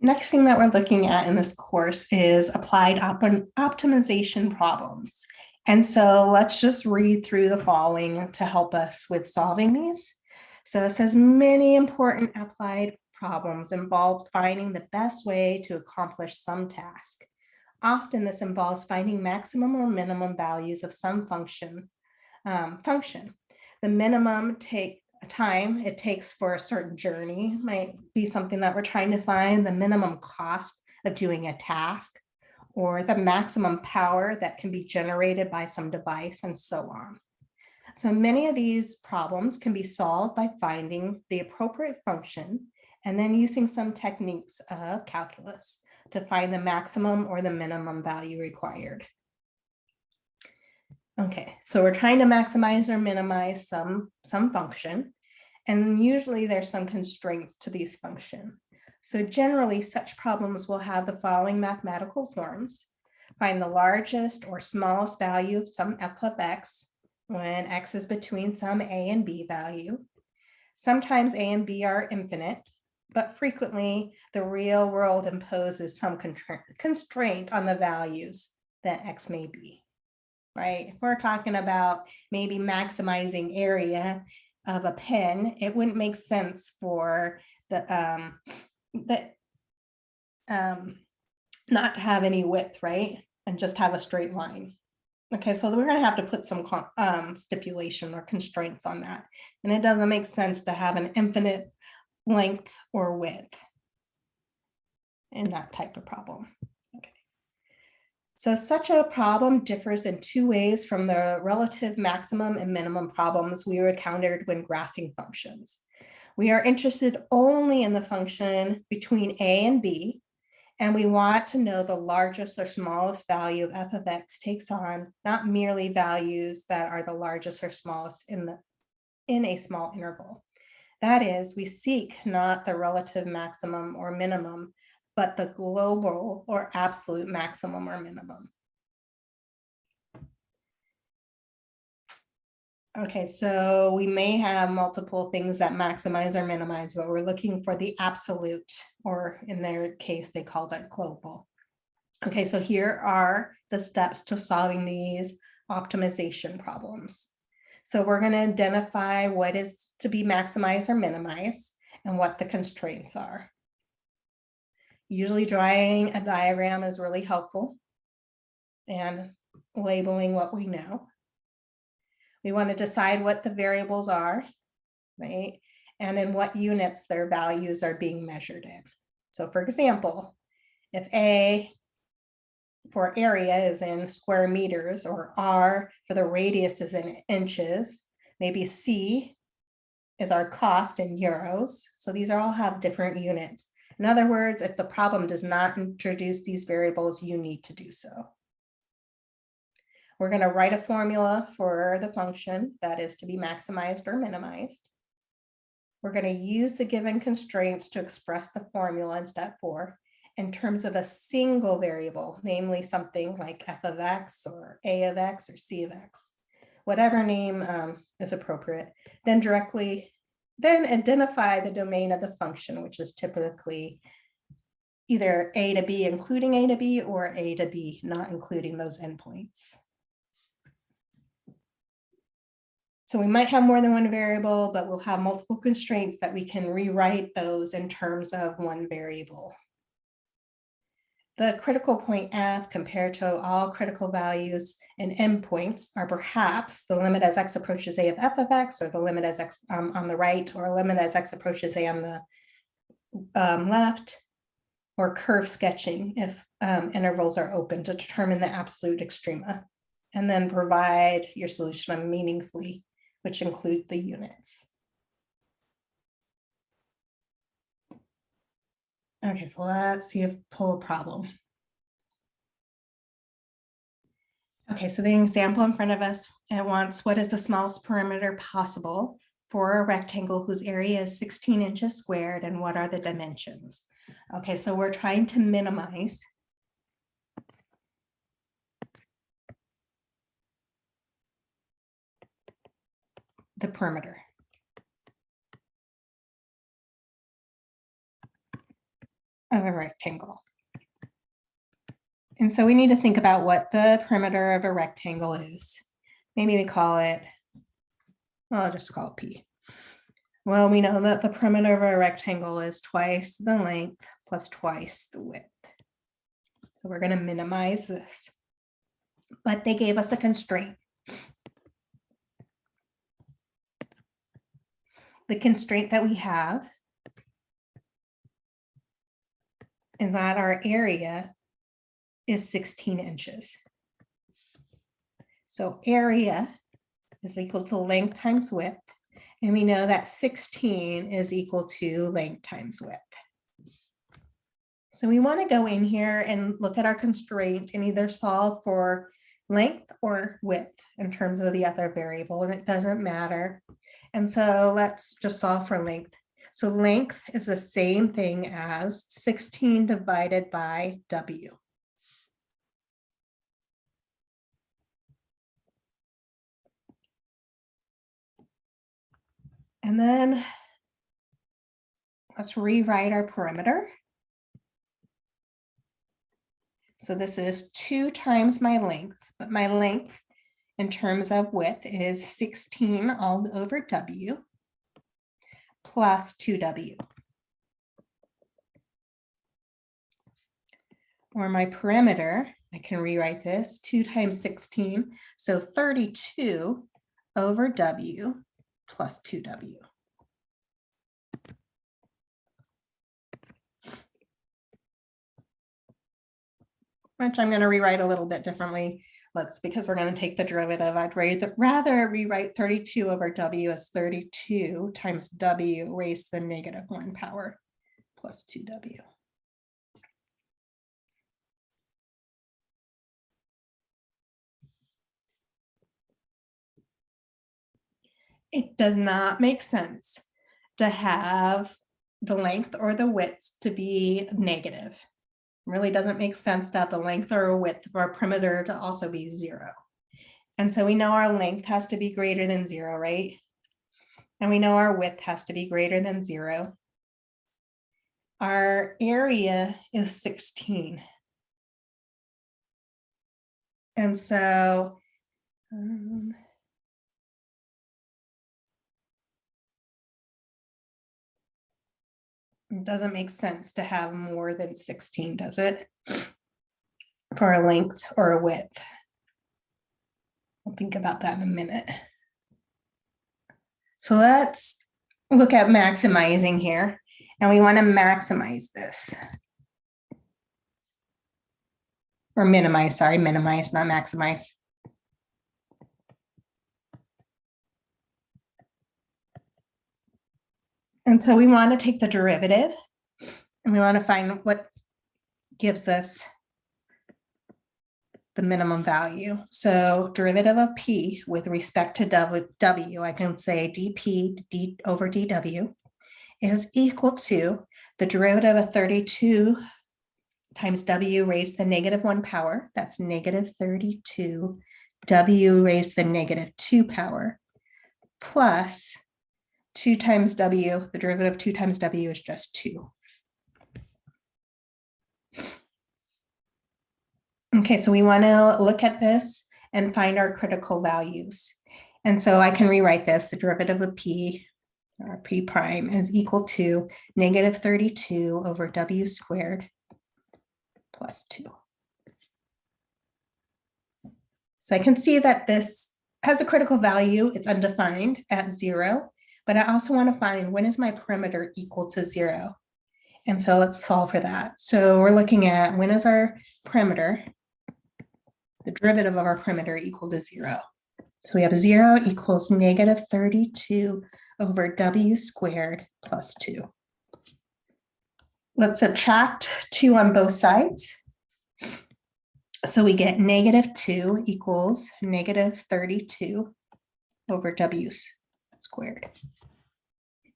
Next thing that we're looking at in this course is applied optimization problems. And so let's just read through the following to help us with solving these. So it says many important applied problems involve finding the best way to accomplish some task. Often this involves finding maximum or minimum values of some function. The minimum time it takes for a certain journey might be something that we're trying to find, the minimum cost of doing a task, or the maximum power that can be generated by some device, and so on. So many of these problems can be solved by finding the appropriate function and then using some techniques of calculus to find the maximum or the minimum value required. Okay, so we're trying to maximize or minimize some function, and usually there's some constraints to these functions. So generally, such problems will have the following mathematical forms. Find the largest or smallest value of some f of x when x is between some a and b value. Sometimes a and b are infinite, but frequently the real world imposes some constraint on the values that x may be. Right? If we're talking about maybe maximizing area of a pen, it wouldn't make sense for the not to have any width, right? And just have a straight line. Okay, so we're going to have to put some stipulation or constraints on that. And it doesn't make sense to have an infinite length or width in that type of problem. So such a problem differs in two ways from the relative maximum and minimum problems we encountered when graphing functions. We are interested only in the function between a and b, and we want to know the largest or smallest value of f of x takes on, not merely values that are the largest or smallest in a small interval. That is, we seek not the relative maximum or minimum, but the global or absolute maximum or minimum. Okay, so we may have multiple things that maximize or minimize, but we're looking for the absolute, or in their case, they called it global. Okay, so here are the steps to solving these optimization problems. So we're going to identify what is to be maximized or minimized and what the constraints are. Usually drawing a diagram is really helpful and labeling what we know. We want to decide what the variables are, right? And in what units their values are being measured in. So for example, if A for area is in square meters, or R for the radius is in inches, maybe C is our cost in euros. So these all have different units. In other words, if the problem does not introduce these variables, you need to do so. We're going to write a formula for the function that is to be maximized or minimized. We're going to use the given constraints to express the formula in step 4 in terms of a single variable, namely something like f of x or a of x or c of x, whatever name is appropriate. Then identify the domain of the function, which is typically either a to b including a to b or a to b not including those endpoints. So we might have more than one variable, but we'll have multiple constraints that we can rewrite those in terms of one variable. The critical point f compared to all critical values and endpoints are perhaps the limit as x approaches a of f of x, or the limit as x on the right, or limit as x approaches a on the left, or curve sketching if intervals are open to determine the absolute extrema, and then provide your solution meaningfully, which include the units. Okay, so let's see if pull a problem. Okay, so the example in front of us, it wants what is the smallest perimeter possible for a rectangle whose area is 16 inches squared, and what are the dimensions? Okay, so we're trying to minimize the perimeter. of a rectangle. And so we need to think about what the perimeter of a rectangle is. Maybe we call it, well, I'll just call it P. Well, we know that the perimeter of a rectangle is twice the length plus twice the width. So we're going to minimize this. But they gave us a constraint. The constraint that we have is that our area is 16 inches. So area is equal to length times width. And we know that 16 is equal to length times width. So we want to go in here and look at our constraint and either solve for length or width in terms of the other variable, and it doesn't matter. And so let's just solve for length. So length is the same thing as 16 divided by W. And then let's rewrite our perimeter. So this is 2 times my length, but my length in terms of width is 16 all over W plus 2W. Or my perimeter, I can rewrite this 2 times 16, so 32 over W plus 2W. Which I'm going to rewrite a little bit differently. Because we're going to take the derivative, I'd rather rewrite 32 over W as 32 times W raised to the negative 1 power plus 2W. It does not make sense to have the length or the width to be negative. Really doesn't make sense to have the length or width of our perimeter to also be 0. And so we know our length has to be greater than 0, right? And we know our width has to be greater than 0. Our area is 16. And so it doesn't make sense to have more than 16, does it? For a length or a width. We'll think about that in a minute. So let's look at maximizing here. And we want to maximize this. Or minimize, sorry, minimize, not maximize. And so we want to take the derivative and we want to find what gives us the minimum value. So derivative of P with respect to W, I can say dP over dW is equal to the derivative of 32 times W raised to the negative 1 power. That's negative 32 W raised to the negative 2 power plus 2 times W, the derivative of 2 times W is just 2. Okay, so we want to look at this and find our critical values. And so I can rewrite this, the derivative of P, or P prime, is equal to negative 32 over W squared plus 2. So I can see that this has a critical value. It's undefined at 0. But I also want to find when is my perimeter equal to 0? And so let's solve for that. So we're looking at when is our perimeter, the derivative of our perimeter equal to 0. So we have 0 equals negative 32 over W squared plus 2. Let's subtract 2 on both sides. So we get negative 2 equals negative 32 over W squared.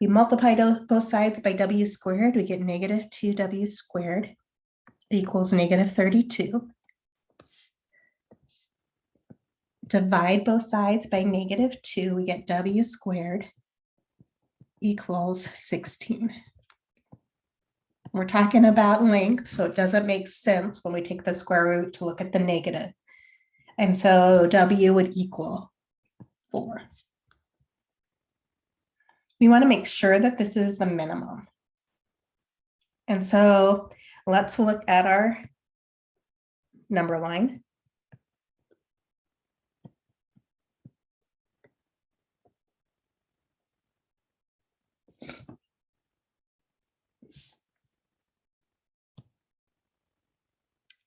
We multiply both sides by W squared, we get negative 2W squared equals negative 32. Divide both sides by negative 2, we get W squared equals 16. We're talking about length, so it doesn't make sense when we take the square root to look at the negative. And so W would equal 4. We want to make sure that this is the minimum. And so let's look at our number line.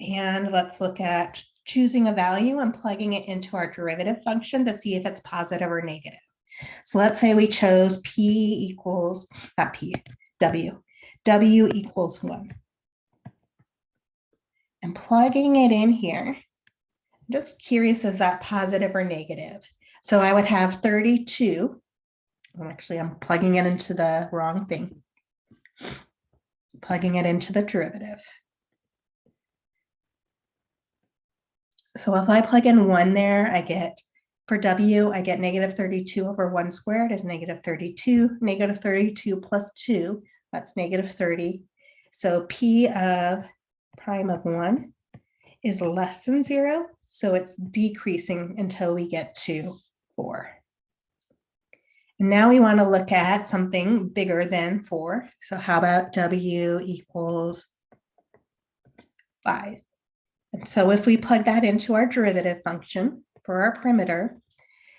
And let's look at choosing a value and plugging it into our derivative function to see if it's positive or negative. So let's say we chose P equals, not P, W. W equals 1. And plugging it in here, I'm just curious, is that positive or negative? So I would have 32. I'm plugging it into the wrong thing. Plugging it into the derivative. So if I plug in 1 there, I get, for W, I get negative 32 over 1 squared is negative 32. Negative 32 plus 2, that's negative 30. So P of prime of 1 is less than 0. So it's decreasing until we get to 4. And now we want to look at something bigger than 4. So how about W equals 5? And so if we plug that into our derivative function for our perimeter,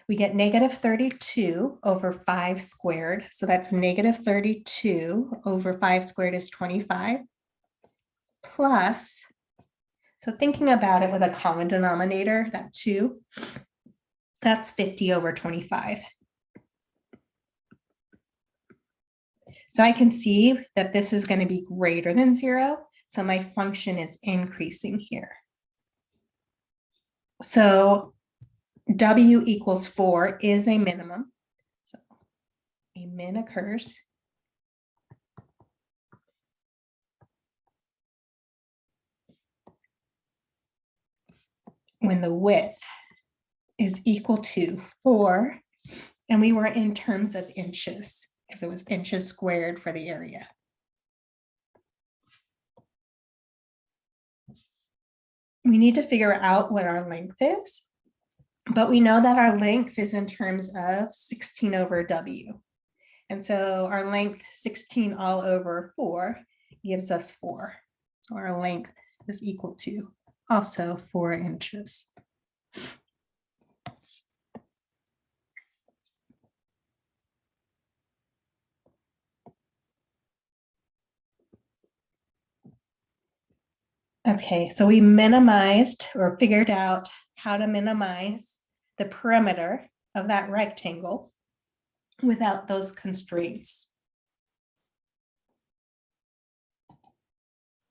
we get negative 32 over 5 squared. So that's negative 32 over 5 squared is 25 plus, so thinking about it with a common denominator, that 2, that's 50 over 25. So I can see that this is going to be greater than 0. So my function is increasing here. So W equals 4 is a minimum. So a min occurs when the width is equal to 4, and we were in terms of inches because it was inches squared for the area. We need to figure out what our length is, but we know that our length is in terms of 16 over W. And so our length 16 all over 4 gives us 4. So our length is equal to also 4 inches. Okay, so we minimized or figured out how to minimize the perimeter of that rectangle without those constraints.